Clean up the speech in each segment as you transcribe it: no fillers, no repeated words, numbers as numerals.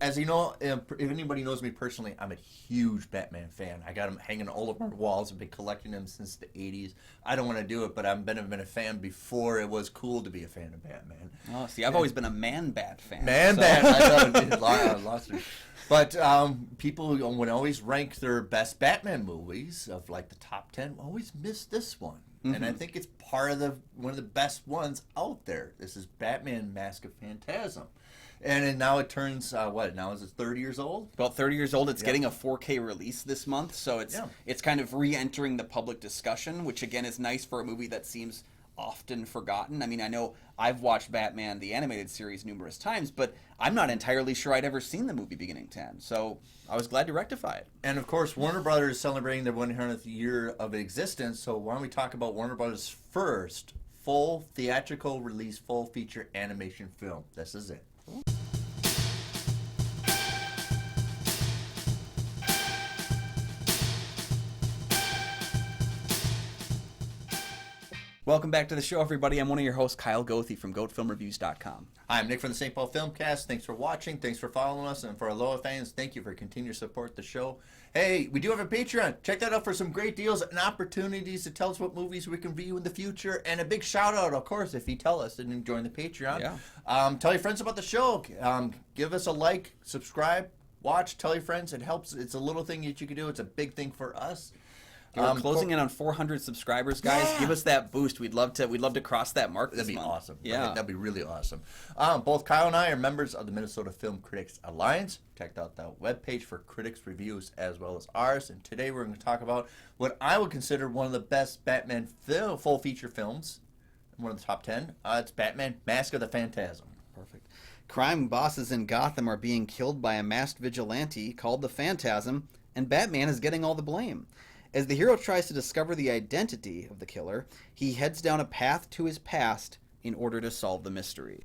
As you know, if anybody knows me personally, I'm a huge Batman fan. I got him hanging all over my walls. I've been collecting them since the 80s. I don't want to do it, but I've been a fan before it was cool to be a fan of Batman. Oh, see, I've always been a Man-Bat fan. Man-Bat, I lost it. But people would always rank their best Batman movies of like the top 10, always miss this one. Mm-hmm. And I think it's part of one of the best ones out there. This is Batman Mask of Phantasm. And now it turns, now is it 30 years old? About 30 years old. It's getting a 4K release this month, so it's kind of re-entering the public discussion, which again is nice for a movie that seems often forgotten. I mean, I know I've watched Batman, the animated series, numerous times, but I'm not entirely sure I'd ever seen the movie beginning to end, so I was glad to rectify it. And of course, Warner Brothers is celebrating their 100th year of existence, so why don't we talk about Warner Brothers' first full theatrical release, full feature animation film. This is it. Welcome back to the show, everybody. I'm one of your hosts, Kyle Goethe from GoatFilmReviews.com. Hi, I'm Nick from the St. Paul Filmcast. Thanks for watching. Thanks for following us. And for our loyal fans, thank you for continuing to support the show. Hey, we do have a Patreon. Check that out for some great deals and opportunities to tell us what movies we can view in the future. And a big shout out, of course, if you tell us and join the Patreon. Yeah. Tell your friends about the show. Give us a like, subscribe, watch, tell your friends. It helps. It's a little thing that you can do. It's a big thing for us. We're closing in on 400 subscribers, guys. Yeah. Give us that boost. We'd love to cross that mark this month. That'd be awesome. Yeah, that'd be really awesome. Both Kyle and I are members of the Minnesota Film Critics Alliance. Check out that webpage for critics' reviews as well as ours. And today we're going to talk about what I would consider one of the best Batman full feature films, one of the top 10. It's Batman: Mask of the Phantasm. Perfect. Crime bosses in Gotham are being killed by a masked vigilante called the Phantasm, and Batman is getting all the blame. As the hero tries to discover the identity of the killer, he heads down a path to his past in order to solve the mystery.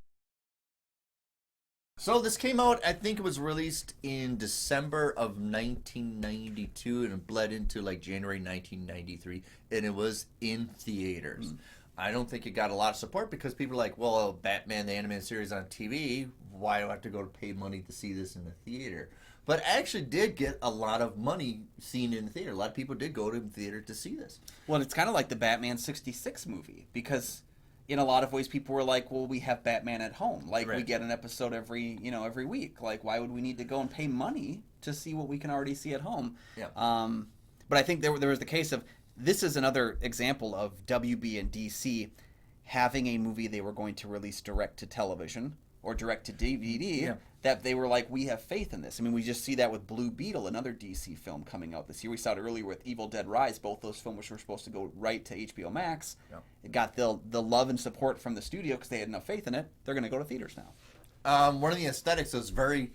So this came out, I think it was released in December of 1992 and it bled into like January 1993, and it was in theaters. I don't think it got a lot of support because people are like, well, Batman the animated series on TV, why do I have to go to pay money to see this in the theater? But it actually did get a lot of money seen in the theater. A lot of people did go to the theater to see this. Well, it's kind of like the Batman 66 movie because in a lot of ways people were like, well, we have Batman at home. Like, we get an episode every week. Like, why would we need to go and pay money to see what we can already see at home? Yeah. But I think there was the case of, this is another example of WB and DC having a movie they were going to release direct to television or direct to DVD, that they were like, we have faith in this. I mean, we just see that with Blue Beetle, another DC film coming out this year. We saw it earlier with Evil Dead Rise. Both those films were supposed to go right to HBO Max. Yeah. It got the love and support from the studio because they had enough faith in it. They're going to go to theaters now. One of the aesthetics that was very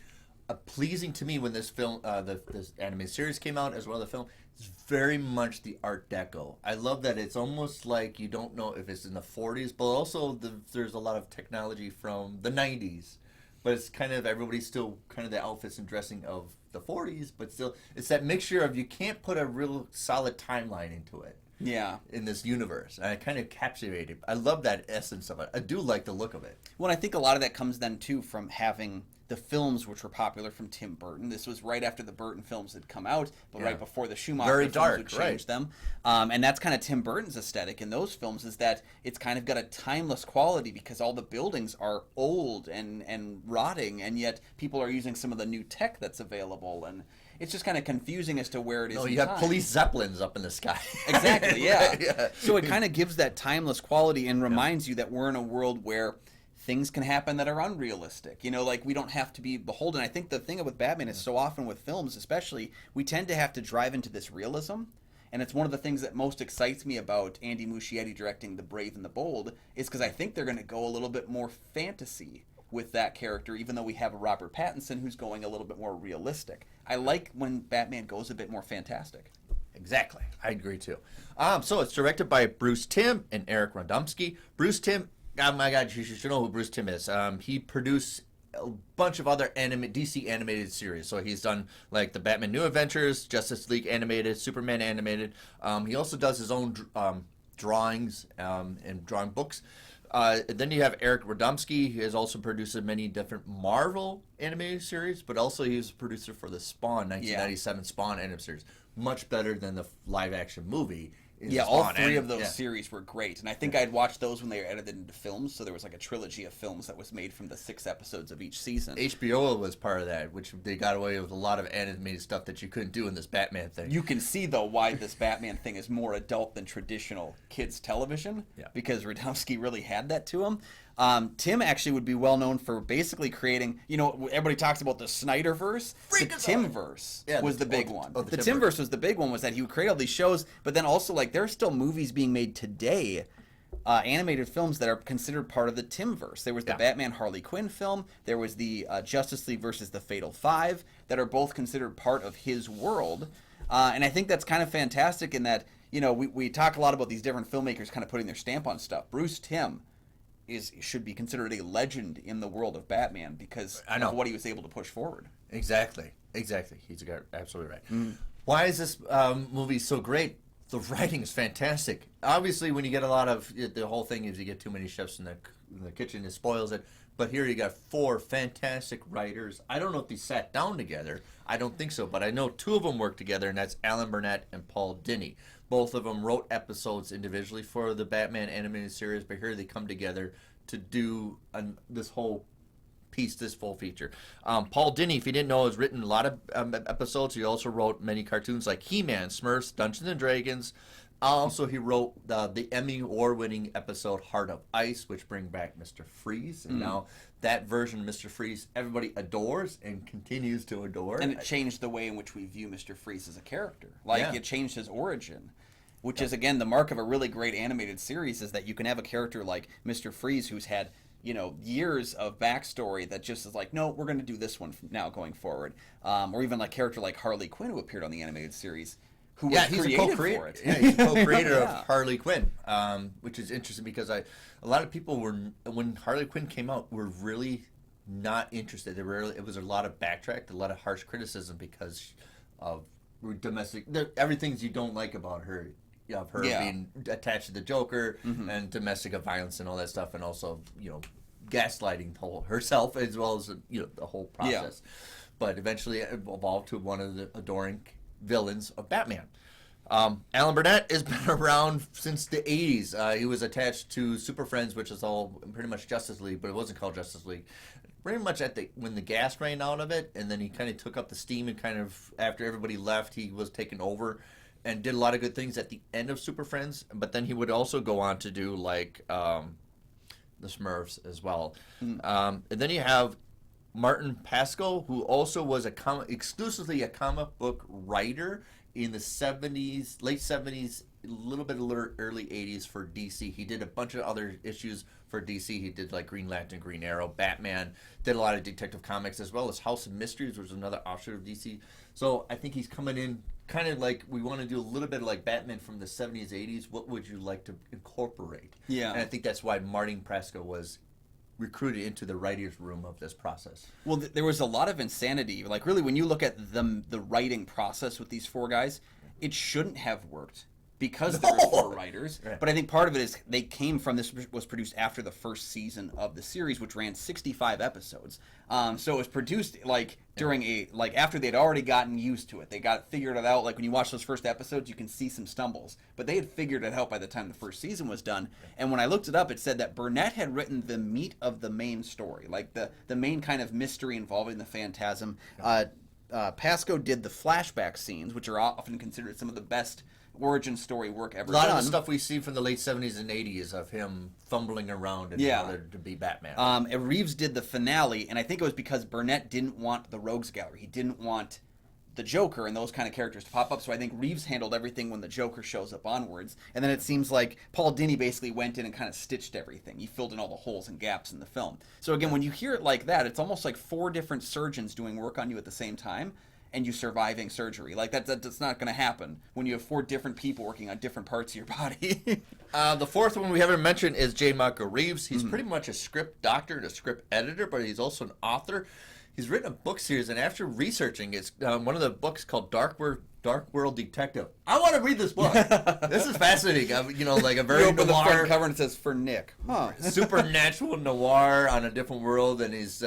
pleasing to me when this film, this animated series came out, as well as the film, is very much the Art Deco. I love that it's almost like you don't know if it's in the 40s, but also there's a lot of technology from the 90s. But it's kind of, everybody's still kind of the outfits and dressing of the 40s, but still, it's that mixture of, you can't put a real solid timeline into it. Yeah. In this universe. And I kind of captivated. I love that essence of it. I do like the look of it. Well, I think a lot of that comes then, too, from having the films which were popular from Tim Burton. This was right after the Burton films had come out, but right before the Schumacher films would change them. And that's kind of Tim Burton's aesthetic in those films, is that it's kind of got a timeless quality because all the buildings are old and rotting, and yet people are using some of the new tech that's available. And it's just kind of confusing as to where it is. No, you have police zeppelins up in the sky. Exactly, yeah. So it kind of gives that timeless quality and reminds you that we're in a world where things can happen that are unrealistic. You know, like, we don't have to be beholden. I think the thing with Batman is so often with films especially, we tend to have to drive into this realism. And it's one of the things that most excites me about Andy Muschietti directing The Brave and the Bold, is because I think they're going to go a little bit more fantasy with that character, even though we have a Robert Pattinson who's going a little bit more realistic. I like when Batman goes a bit more fantastic. Exactly. I agree too. So it's directed by Bruce Timm and Eric Radomski. Bruce Timm, oh my God, you should know who Bruce Timm is. He produced a bunch of other DC animated series. So he's done like the Batman New Adventures, Justice League animated, Superman animated. He also does his own drawings and drawing books. Then you have Eric Radomski. He has also produced many different Marvel animated series, but also he was a producer for the Spawn 1997 Spawn animated series. Much better than the live-action movie. Yeah, all three of those series were great, and I think I'd watched those when they were edited into films, so there was like a trilogy of films that was made from the 6 episodes of each season. HBO was part of that, which they got away with a lot of animated stuff that you couldn't do in this Batman thing. You can see, though, why this Batman thing is more adult than traditional kids' television, because Radomski really had that to him. Tim actually would be well known for basically creating, everybody talks about the Snyderverse. The Timverse was the big one. The Timverse was the big one, was that he would create all these shows, but then also, like, there are still movies being made today, animated films that are considered part of the Timverse. There was the Batman Harley Quinn film. There was the Justice League versus the Fatal Five that are both considered part of his world. And I think that's kind of fantastic in that, we talk a lot about these different filmmakers kind of putting their stamp on stuff. Bruce Timm should be considered a legend in the world of Batman because of what he was able to push forward. Exactly. He's absolutely right. Why is this movie so great? The writing is fantastic. Obviously, when you get a lot of the whole thing is you get too many chefs in the kitchen, it spoils it. But here you got 4 fantastic writers. I don't know if they sat down together. I don't think so, but I know 2 of them worked together, and that's Alan Burnett and Paul Dini. Both of them wrote episodes individually for the Batman animated series, but here they come together to do this whole piece, this full feature. Paul Dini, if you didn't know, has written a lot of episodes. He also wrote many cartoons like He-Man, Smurfs, Dungeons and Dragons. Also, he wrote the Emmy Award-winning episode Heart of Ice, which bring back Mr. Freeze. And now that version of Mr. Freeze, everybody adores and continues to adore. And it changed the way in which we view Mr. Freeze as a character. It changed his origin, which is, again, the mark of a really great animated series, is that you can have a character like Mr. Freeze who's had years of backstory that just is like, no, we're going to do this one now going forward. Or even like character like Harley Quinn, who appeared on the animated series. He's a co-creator. He's a co-creator of Harley Quinn, which is interesting because a lot of people when Harley Quinn came out, were really not interested. It was a lot of backtrack, a lot of harsh criticism because of domestic everything you don't like about her. Of her being attached to the Joker and domestic violence and all that stuff, and also gaslighting herself as well as the whole process. But eventually it evolved to one of the adoring villains of Batman. Alan Burnett has been around since the 80s. He was attached to Super Friends, which is all pretty much Justice League, but it wasn't called Justice League. Pretty much when the gas ran out of it, and then he kind of took up the steam, and kind of after everybody left, he was taken over and did a lot of good things at the end of Super Friends. But then he would also go on to do like the Smurfs as well. And then you have Martin Pasco, who also was exclusively a comic book writer in the 70s, late 70s, a little bit of early 80s for DC. He did a bunch of other issues for DC. He did like Green Lantern, Green Arrow, Batman, did a lot of Detective Comics, as well as House of Mysteries, which was another offshoot of DC. So I think he's coming in kind of like, we want to do a little bit of like Batman from the 70s, 80s. What would you like to incorporate? Yeah. And I think that's why Martin Pasco was recruited into the writer's room of this process. Well, there was a lot of insanity. Like, really, when you look at the writing process with these 4 guys, it shouldn't have worked because there were 4 writers. Right. But I think part of it is they came from, this was produced after the first season of the series, which ran 65 episodes. So it was produced like during after they'd already gotten used to it. They figured it out. Like when you watch those first episodes, you can see some stumbles, but they had figured it out by the time the first season was done. And when I looked it up, it said that Burnett had written the meat of the main story, like the main kind of mystery involving the Phantasm. Pasco did the flashback scenes, which are often considered some of the best origin story work ever done. A lot of the stuff we see from the late 70s and 80s of him fumbling around in order to be Batman. And Reeves did the finale, and I think it was because Burnett didn't want the Rogues Gallery. He didn't want the Joker and those kind of characters to pop up, so I think Reeves handled everything when the Joker shows up onwards. And then it seems like Paul Dini basically went in and kind of stitched everything. He filled in all the holes and gaps in the film. So again, when you hear it like that, it's almost like 4 different surgeons doing work on you at the same time, and you surviving surgery. Like, that's not going to happen when you have 4 different people working on different parts of your body. The 4th one we haven't mentioned is J. Michael Reeves. He's pretty much a script doctor and a script editor, but he's also an author. he's written a book series, and after researching, it's one of the books called Dark World Detective. I want to read this book. This is fascinating. Like a very you open noir the front cover and it says for Nick. Huh. supernatural noir on a different world, and he's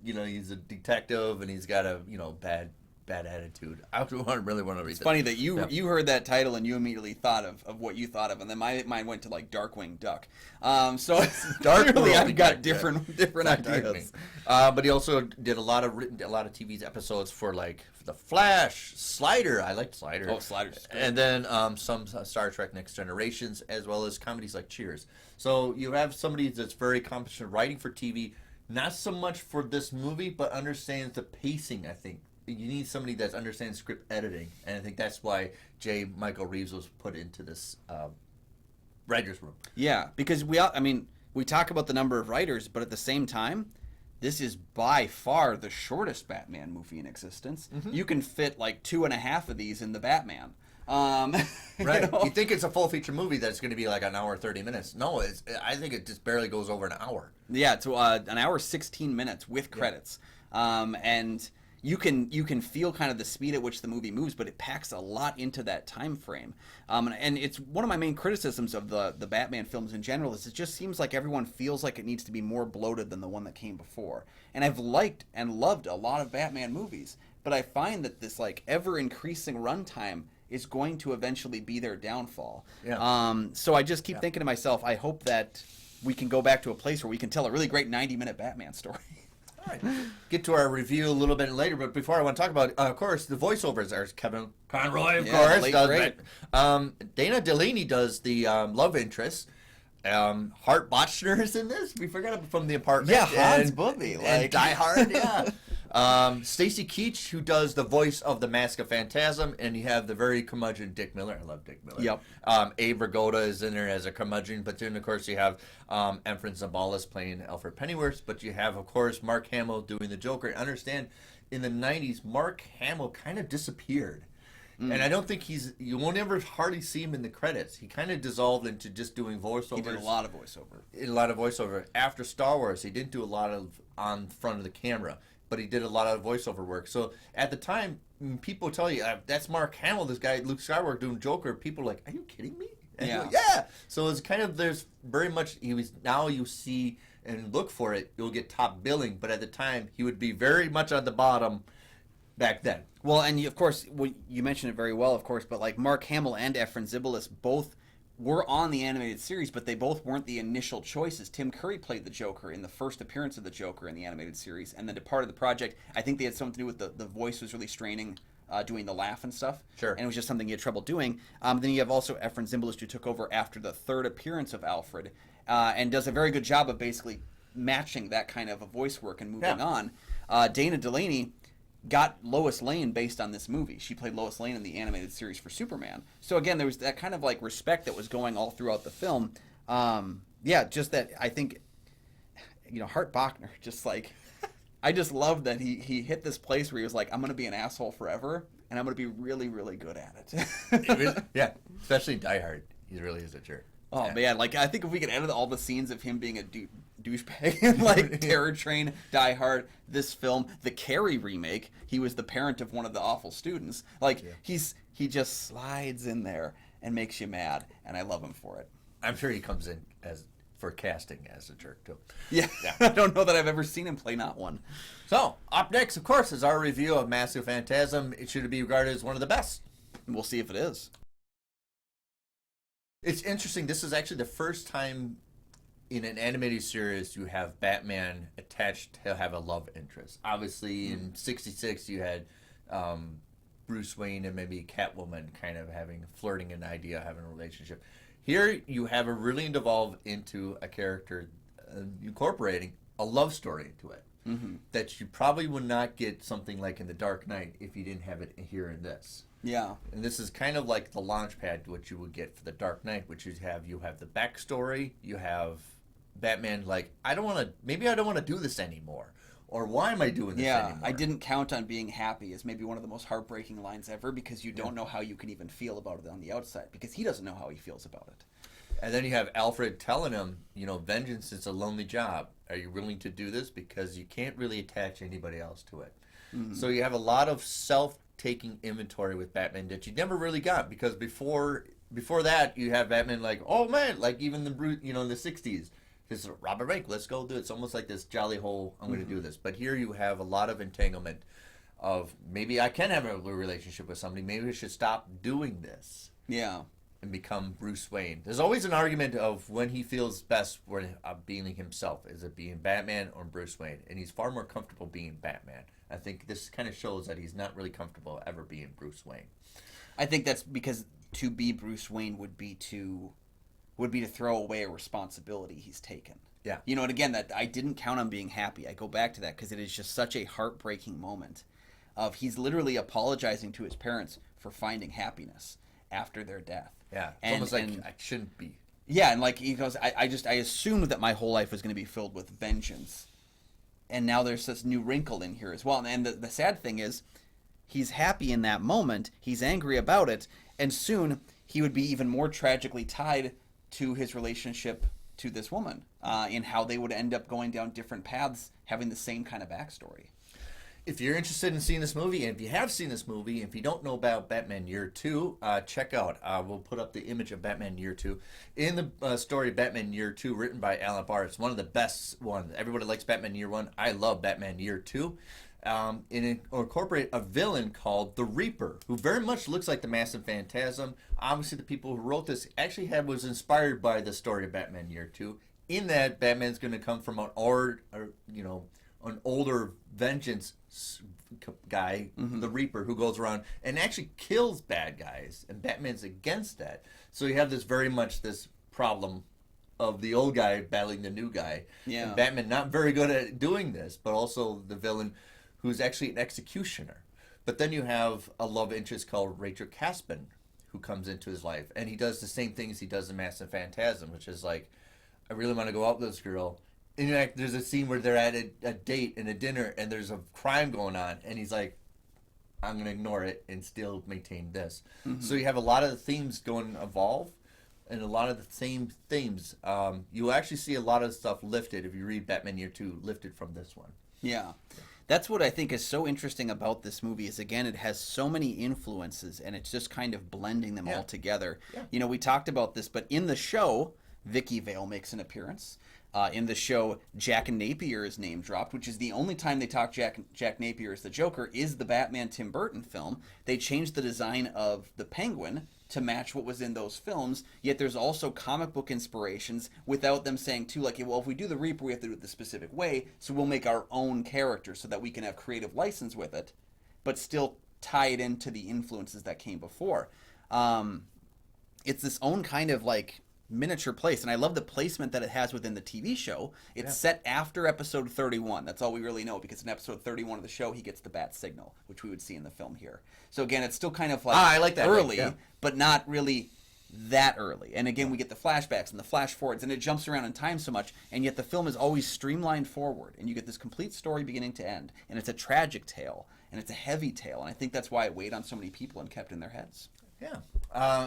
he's a detective, and he's got a bad attitude. I really want to read. It's funny that you heard that title and you immediately thought of what you thought of, and then my mind went to like Darkwing Duck. So Dark clearly World I've got Detective. different Darkwing. ideas. But he also did a lot of TV episodes for like The Flash, Slider. I liked Slider. Oh, Slider's great. And then some Star Trek Next Generations, as well as comedies like Cheers. So you have somebody that's very competent writing for TV, not so much for this movie, but understands the pacing, I think. You need somebody that understands script editing, and I think that's why Michael Reeves was put into this writer's room. Yeah, because we talk about the number of writers, but at the same time, this is by far the shortest Batman movie in existence. Mm-hmm. You can fit like 2.5 of these in the Batman. Right. You think it's a full feature movie that's going to be like an hour 30 minutes. No, I think it just barely goes over an hour. Yeah, it's an hour 16 minutes with credits. And you can feel kind of the speed at which the movie moves, but it packs a lot into that time frame. And it's one of my main criticisms of the Batman films in general is it just seems like everyone feels like it needs to be more bloated than the one that came before. And I've liked and loved a lot of Batman movies, but I find that this like ever increasing runtime is going to eventually be their downfall. Yeah. So I just keep thinking to myself, I hope that we can go back to a place where we can tell a really great 90-minute Batman story. All right. Get to our review a little bit later, but before I want to talk about, of course, the voiceovers are Kevin Conroy, of course. Does Dana Delaney does the love interest. Hart Bochner is in this. We forgot from The Apartment. Yeah, Hans Booby. And Die Hard, yeah. Stacy Keach, who does the voice of the Mask of Phantasm, and you have the very curmudgeon Dick Miller. I love Dick Miller. Yep. Abe Vigoda is in there as a curmudgeon, but then, of course, you have Efren Zimbalist playing Alfred Pennyworth, but you have, of course, Mark Hamill doing the Joker. Understand, in the 90s, Mark Hamill kind of disappeared. And I don't think you won't ever hardly see him in the credits. He kind of dissolved into just doing voiceovers. He did a lot of voiceover. A lot of voiceover. After Star Wars, he didn't do a lot of on front of the camera, but he did a lot of voiceover work. So at the time, people tell you, that's Mark Hamill, this guy, Luke Skywalker, doing Joker. People are like, are you kidding me? And yeah. Like, yeah. So it's kind of, there's very much, now you see and look for it, you'll get top billing. But at the time, he would be very much on the bottom back then. Well, and of course, you mentioned it very well, of course, but like Mark Hamill and Efren Zimbalist both were on the animated series, but they both weren't the initial choices. Tim Curry played the Joker in the first appearance of the Joker in the animated series, and then departed the project. I think they had something to do with the voice was really straining, doing the laugh and stuff. Sure. And it was just something he had trouble doing. Then you have also Efren Zimbalist, who took over after the third appearance of Alfred, and does a very good job of basically matching that kind of a voice work and moving on. Dana Delaney got Lois Lane based on this movie. She played Lois Lane in the animated series for Superman. So again, there was that kind of like respect that was going all throughout the film. Just that I think, Hart Bochner, just like, I just love that he hit this place where he was like, I'm going to be an asshole forever, and I'm going to be really, really good at it. Yeah, especially in Die Hard. He really is a jerk. Oh, man, like, I think if we could edit all the scenes of him being a douchebag in, like, Terror Train, Die Hard, this film, the Carrie remake, he was the parent of one of the awful students. Like, he just slides in there and makes you mad, and I love him for it. I'm sure he comes in for casting as a jerk, too. Yeah. I don't know that I've ever seen him play not one. So, up next, of course, is our review of Mask of Phantasm. It should be regarded as one of the best. We'll see if it is. It's interesting. This is actually the first time in an animated series you have Batman attached to have a love interest. Obviously, in '66 you had Bruce Wayne and maybe Catwoman kind of flirting an idea, having a relationship. Here you have it really devolved into a character incorporating a love story into it. Mm-hmm. That you probably would not get something like in The Dark Knight if you didn't have it here in this. Yeah. And this is kind of like the launch pad to what you would get for The Dark Knight, which you have the backstory, you have Batman like, I don't want to do this anymore. Or why am I doing this anymore? I didn't count on being happy is maybe one of the most heartbreaking lines ever, because you don't know how you can even feel about it on the outside, because he doesn't know how he feels about it. And then you have Alfred telling him, vengeance is a lonely job. Are you willing to do this? Because you can't really attach anybody else to it. So you have a lot of self-taking inventory with Batman that you never really got, because before that you have Batman like, oh man, like even the in the 60s, this Robert Rank, let's go do it. It's almost like this jolly hole, I'm going to do this. But here you have a lot of entanglement of, maybe I can have a relationship with somebody, maybe I should stop doing this. Yeah. And become Bruce Wayne. There's always an argument of when he feels best when being himself. Is it being Batman or Bruce Wayne? And he's far more comfortable being Batman. I think this kind of shows that he's not really comfortable ever being Bruce Wayne. I think that's because to be Bruce Wayne would be to throw away a responsibility he's taken. Yeah. You know, and again, that I didn't count on being happy. I go back to that because it is just such a heartbreaking moment of he's literally apologizing to his parents for finding happiness after their death. Yeah, it's almost like I shouldn't be. Yeah, and like he goes, I assumed that my whole life was going to be filled with vengeance, and now there's this new wrinkle in here as well. And the sad thing is, he's happy in that moment, he's angry about it, and soon he would be even more tragically tied to his relationship to this woman, in how they would end up going down different paths, having the same kind of backstory. If you're interested in seeing this movie, and if you have seen this movie, if you don't know about Batman Year 2, check out. We'll put up the image of Batman Year 2. In the story of Batman Year 2, written by Alan Barr, it's one of the best ones. Everybody likes Batman Year 1. I love Batman Year 2. It incorporate a villain called the Reaper, who very much looks like the Massive Phantasm. Obviously, the people who wrote this actually was inspired by the story of Batman Year 2. In that, Batman's going to come from an older vengeance guy, the Reaper, who goes around and actually kills bad guys, and Batman's against that. So you have this problem of the old guy battling the new guy. Yeah. And Batman not very good at doing this, but also the villain who's actually an executioner. But then you have a love interest called Rachel Caspin, who comes into his life, and he does the same things he does in Massive Phantasm, which is like, I really want to go out with this girl. In fact, there's a scene where they're at a date and a dinner, and there's a crime going on, and he's like, I'm going to ignore it and still maintain this. So you have a lot of the themes evolve, and a lot of the same themes. You actually see a lot of stuff lifted, if you read Batman Year 2, lifted from this one. Yeah. That's what I think is so interesting about this movie is, again, it has so many influences, and it's just kind of blending them all together. Yeah. You know, we talked about this, but in the show, Vicky Vale makes an appearance. In the show, Jack Napier is name dropped, which is the only time they talk Jack Napier as the Joker is the Batman Tim Burton film. They changed the design of the Penguin to match what was in those films, yet there's also comic book inspirations without them saying too, like, well, if we do the Reaper, we have to do it the specific way, so we'll make our own character so that we can have creative license with it, but still tie it into the influences that came before. It's this own kind of, like, miniature place, and I love the placement that it has within the TV show. It's set after episode 31. That's all we really know, because in episode 31 of the show he gets the bat signal, which we would see in the film here. So again, it's still kind of like, I like that early, yeah. but not really that early. And again, we get the flashbacks and the flash forwards, and it jumps around in time so much, and yet the film is always streamlined forward, and you get this complete story beginning to end, and it's a tragic tale, and it's a heavy tale, and I think that's why it weighed on so many people and kept in their heads. Yeah.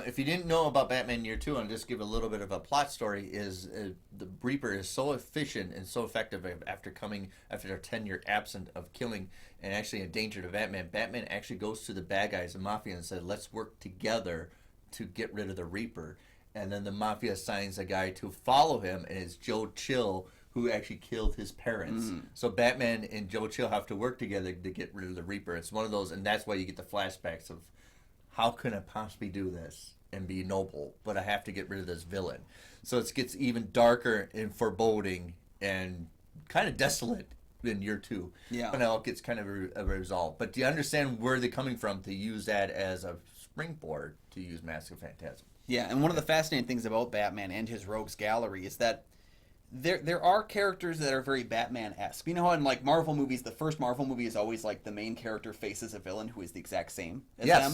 If you didn't know about Batman Year 2, I'll just give a little bit of a plot story, is the Reaper is so efficient and so effective after a 10-year absence of killing and actually a danger to Batman. Batman actually goes to the bad guys, the Mafia, and said, let's work together to get rid of the Reaper. And then the Mafia assigns a guy to follow him, and it's Joe Chill, who actually killed his parents. So Batman and Joe Chill have to work together to get rid of the Reaper. It's one of those, and that's why you get the flashbacks of, how can I possibly do this and be noble, but I have to get rid of this villain? So it gets even darker and foreboding and kind of desolate in Year 2. Yeah. But now it gets kind of resolved. But do you understand where they're coming from to use that as a springboard to use Massive Phantasm? Yeah, and one of the fascinating things about Batman and his rogues gallery is that there are characters that are very Batman-esque. You know how in, like, Marvel movies, the first Marvel movie is always like the main character faces a villain who is the exact same as them?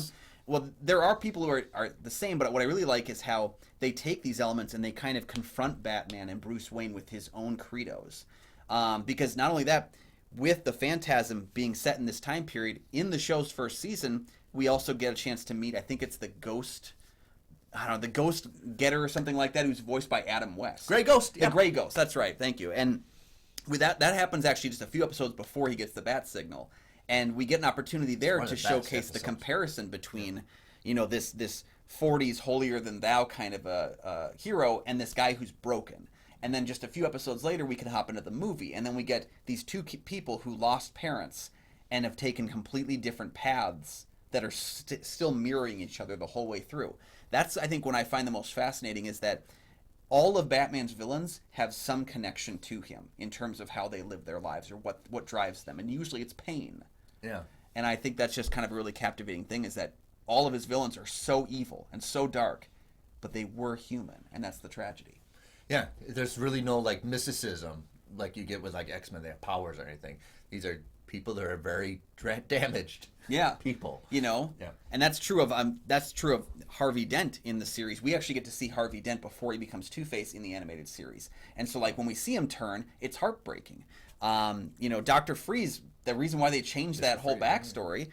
Well, there are people who are the same, but what I really like is how they take these elements and they kind of confront Batman and Bruce Wayne with his own credos. Because not only that, with the Phantasm being set in this time period, in the show's first season, we also get a chance to meet, I think it's the Ghost, the Ghost Getter or something like that, who's voiced by Adam West. Grey Ghost. The Grey Ghost, that's right, thank you. And that happens actually just a few episodes before he gets the bat signal, and we get an opportunity there to showcase the comparison between, you know, this 40s holier than thou kind of a hero and this guy who's broken. And then just a few episodes later, we can hop into the movie, and then we get these two people who lost parents and have taken completely different paths that are still mirroring each other the whole way through. That's, I think, what I find the most fascinating, is that all of Batman's villains have some connection to him in terms of how they live their lives or what drives them. And usually it's pain. Yeah. And I think that's just kind of a really captivating thing, is that all of his villains are so evil and so dark, but they were human, and that's the tragedy. Yeah, there's really no like mysticism like you get with like X-Men. They have powers or anything. These are people that are very damaged. Yeah, people. You know. Yeah. And that's true of Harvey Dent in the series. We actually get to see Harvey Dent before he becomes Two-Face in the animated series. And so like when we see him turn, it's heartbreaking. You know, Dr. Freeze, the reason why they changed that whole backstory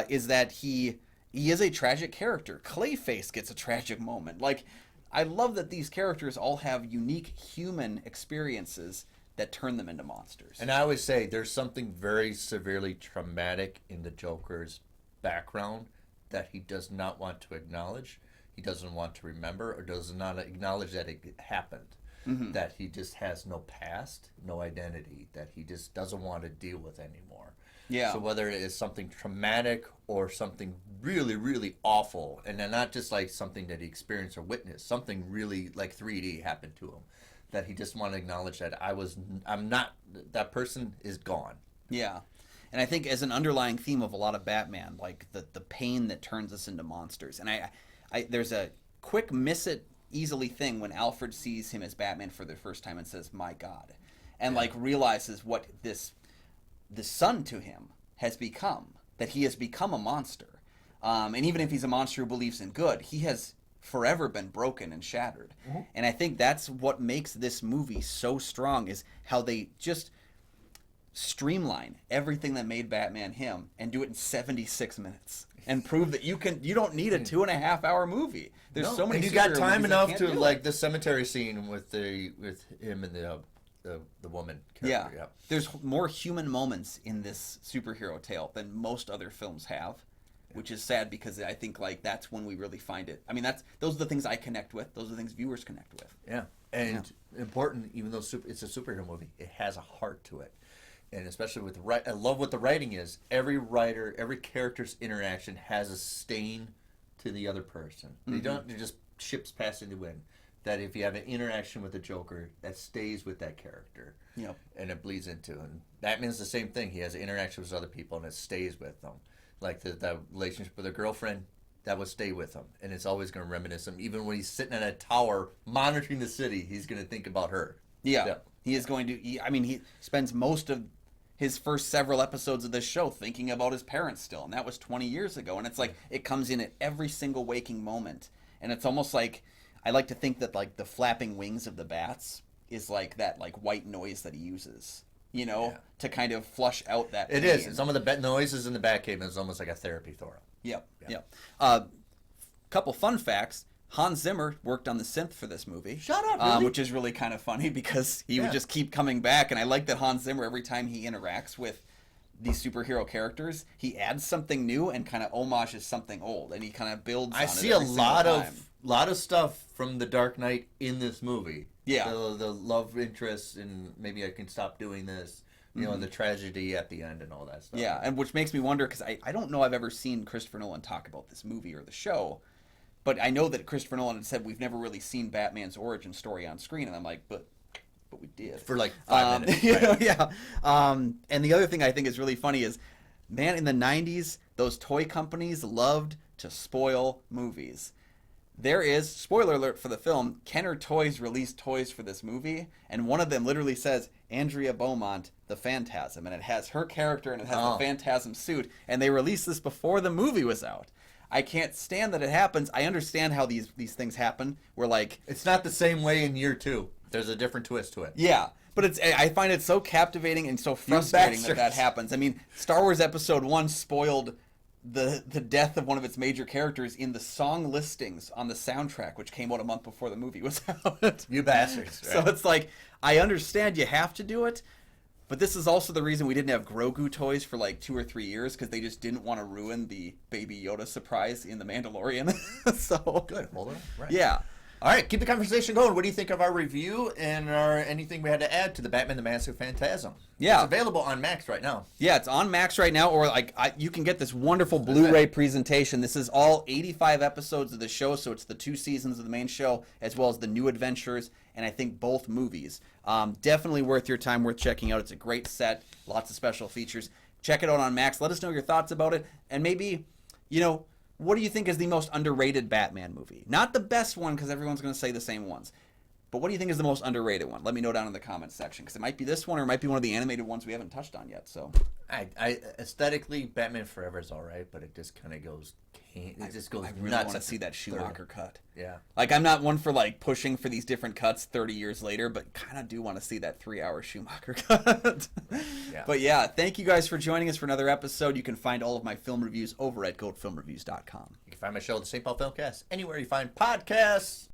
is that he is a tragic character. Clayface gets a tragic moment. Like, I love that these characters all have unique human experiences that turn them into monsters. And I always say there's something very severely traumatic in the Joker's background that he does not want to acknowledge. He doesn't want to remember, or does not acknowledge that it happened. Mm-hmm. That he just has no past, no identity, that he just doesn't want to deal with anymore. Yeah. So whether it is something traumatic or something really, really awful, and then not just like something that he experienced or witnessed, something really like 3D happened to him, that he just want to acknowledge that I'm not, that person is gone. Yeah. And I think as an underlying theme of a lot of Batman, like the pain that turns us into monsters. And I there's a quick miss it easily thing when Alfred sees him as Batman for the first time and says, "My God," and like realizes what the son to him has become, that he has become a monster. And even if he's a monster who believes in good, he has forever been broken and shattered. Mm-hmm. And I think that's what makes this movie so strong, is how they just streamline everything that made Batman him and do it in 76 minutes and prove that you don't need a 2.5 hour movie. There's so many. And you got time enough to like the cemetery scene with him and the woman character. Yeah. There's more human moments in this superhero tale than most other films have, which is sad, because I think like that's when we really find it. I mean, those are the things I connect with. Those are the things viewers connect with. Yeah. And important, even though it's a superhero movie, it has a heart to it. And especially with I love what the writing is. Every writer, every character's interaction has a stain to the other person. Mm-hmm. They're just ships passing the wind. That if you have an interaction with the Joker, that stays with that character. Yep. And it bleeds into. And Batman's the same thing. He has an interaction with other people, and it stays with them. Like the relationship with a girlfriend, that would stay with him. And it's always going to reminisce him. Even when he's sitting at a tower monitoring the city, he's going to think about her. Yeah. He is going to. He spends most of his first several episodes of this show thinking about his parents still. And that was 20 years ago. And it's like, it comes in at every single waking moment. And it's almost like, I like to think that like the flapping wings of the bats is like that like white noise that he uses, you know, to kind of flush out that pain. It is. Some of the noises in the Batcave is almost like a therapy for him. Yep. Couple fun facts. Hans Zimmer worked on the synth for this movie. Shut up, really? Which is really kind of funny, because he would just keep coming back. And I like that Hans Zimmer, every time he interacts with these superhero characters, he adds something new and kind of homages something old, and he kind of builds on it. I see a lot of stuff from The Dark Knight in this movie. Yeah. The love interest, and maybe I can stop doing this. You know, the tragedy at the end and all that stuff. Yeah, and which makes me wonder, because I don't know I've ever seen Christopher Nolan talk about this movie or the show, but I know that Christopher Nolan had said we've never really seen Batman's origin story on screen, and I'm like, but we did. For like 5 minutes. Right? Yeah. And the other thing I think is really funny is, man, in the 90s, those toy companies loved to spoil movies. There is, spoiler alert for the film, Kenner Toys released toys for this movie, and one of them literally says, Andrea Beaumont, the Phantasm, and it has her character and it has the Phantasm suit, and they released this before the movie was out. I can't stand that it happens. I understand how these things happen. We're like... It's not the same way in year 2. There's a different twist to it. Yeah, but I find it so captivating and so frustrating that happens. I mean, Star Wars Episode 1 spoiled the death of one of its major characters in the song listings on the soundtrack, which came out a month before the movie was out. You bastards. Right? So it's like, I understand you have to do it, But this is also the reason we didn't have Grogu toys for like 2 or 3 years, because they just didn't want to ruin the Baby Yoda surprise in The Mandalorian. So Good. Hold on. Right. yeah. All right, keep the conversation going. What do you think of our review and anything we had to add to the Batman the Mask of Phantasm? Yeah. It's available on Max right now. Yeah, it's on Max right now, or like you can get this wonderful Blu-ray presentation. This is all 85 episodes of the show, so it's the 2 seasons of the main show, as well as the new adventures, and I think both movies. Definitely worth your time, worth checking out. It's a great set, lots of special features. Check it out on Max. Let us know your thoughts about it, and maybe, what do you think is the most underrated Batman movie? Not the best one, because everyone's going to say the same ones. But what do you think is the most underrated one? Let me know down in the comments section, because it might be this one, or it might be one of the animated ones we haven't touched on yet. So, I aesthetically, Batman Forever is all right, but it just kind of goes. It just goes I really nuts. want to see that Schumacher cut. Yeah. Like, I'm not one for like pushing for these different cuts 30 years later, but kind of do want to see that 3-hour Schumacher cut. Yeah. But yeah, thank you guys for joining us for another episode. You can find all of my film reviews over at goatfilmreviews.com. You can find my show, The St. Paul Filmcast, anywhere you find podcasts.